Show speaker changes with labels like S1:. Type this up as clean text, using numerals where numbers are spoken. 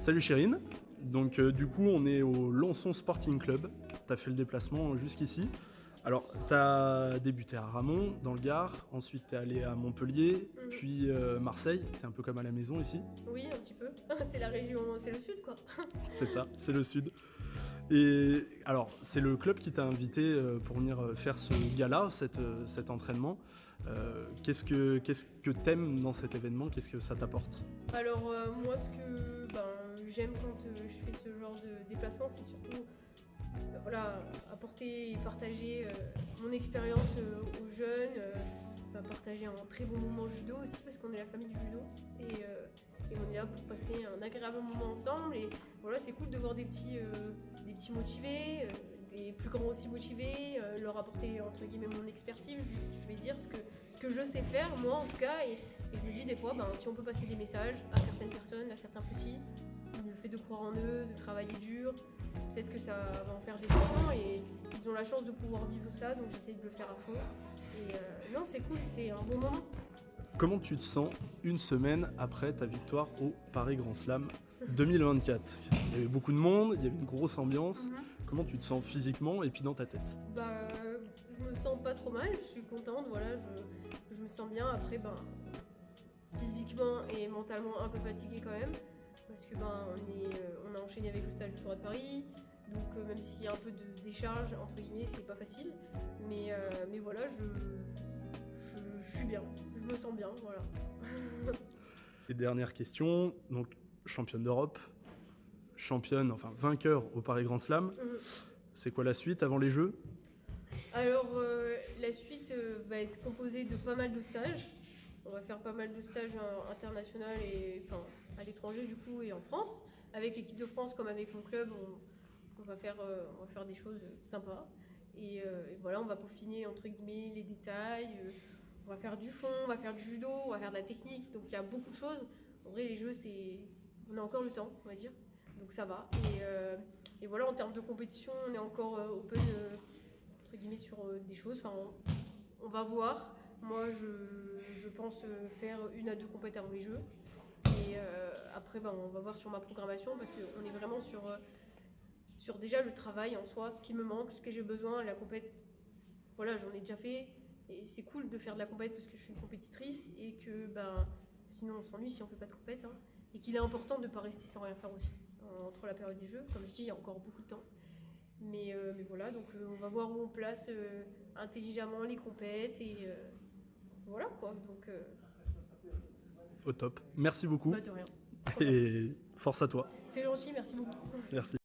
S1: Salut Chérine. Donc du coup on est au Lançon Sporting Club. T'as fait le déplacement jusqu'ici. Alors t'as débuté à Ramon dans le Gard, ensuite t'es allé à Montpellier, puis Marseille. T'es un peu comme à la maison ici.
S2: Oui, un petit peu. C'est la région, c'est le sud quoi.
S1: C'est ça, c'est le sud. Et alors c'est le club qui t'a invité pour venir faire ce gala, cet entraînement. Qu'est-ce que t'aimes dans cet événement? Qu'est-ce que ça t'apporte?
S2: Alors moi ce que j'aime quand je fais ce genre de déplacement, c'est surtout voilà, apporter et partager mon expérience aux jeunes, partager un très bon moment judo aussi parce qu'on est la famille du judo et on est là pour passer un agréable moment ensemble et voilà c'est cool de voir des petits motivés, des plus grands aussi motivés, leur apporter entre guillemets mon expertise, je vais dire ce que je sais faire moi en tout cas et je me dis des fois si on peut passer des messages à certaines personnes, à certains petits, le fait de croire en eux, de travailler dur, peut-être que ça va en faire des enfants et ils ont la chance de pouvoir vivre ça, donc j'essaie de le faire à fond. Et non, c'est cool, c'est un bon moment.
S1: Comment tu te sens une semaine après ta victoire au Paris Grand Slam 2024? Il y avait beaucoup de monde, il y avait une grosse ambiance. Comment tu te sens physiquement et puis dans ta tête?
S2: Je me sens pas trop mal, je suis contente, voilà, je me sens bien. Après, physiquement et mentalement un peu fatiguée quand même, parce que on a enchaîné avec le stage du Tour de Paris, donc même s'il y a un peu de décharge entre guillemets, c'est pas facile, mais voilà, je suis bien, je me sens bien, voilà.
S1: Et dernière question, donc championne d'Europe, championne, enfin vainqueur au Paris Grand Slam. C'est quoi la suite avant les Jeux?
S2: Alors la suite va être composée de pas mal de stages. On va faire pas mal de stages internationaux et à l'étranger du coup et en France. Avec l'équipe de France comme avec mon club, on va faire des choses sympas. Et voilà, on va peaufiner entre guillemets les détails. On va faire du fond, on va faire du judo, on va faire de la technique. Donc il y a beaucoup de choses. En vrai, les jeux, on a encore le temps, on va dire. Donc ça va. Et voilà, en termes de compétition, on est encore open entre guillemets sur des choses. Enfin, on va voir. Moi, je pense faire 1 à 2 compètes avant les Jeux. Et après, on va voir sur ma programmation parce qu'on est vraiment sur déjà le travail en soi, ce qui me manque, ce que j'ai besoin, la compète. Voilà, j'en ai déjà fait. Et c'est cool de faire de la compète parce que je suis une compétitrice et que sinon on s'ennuie si on fait pas de compète. Hein, et qu'il est important de ne pas rester sans rien faire aussi. Entre la période des Jeux, comme je dis, il y a encore beaucoup de temps. Mais voilà, donc on va voir où on place intelligemment les compètes et voilà quoi. Donc,
S1: Au top. Merci beaucoup
S2: de rien.
S1: et force à toi.
S2: C'est gentil, merci beaucoup.
S1: Merci.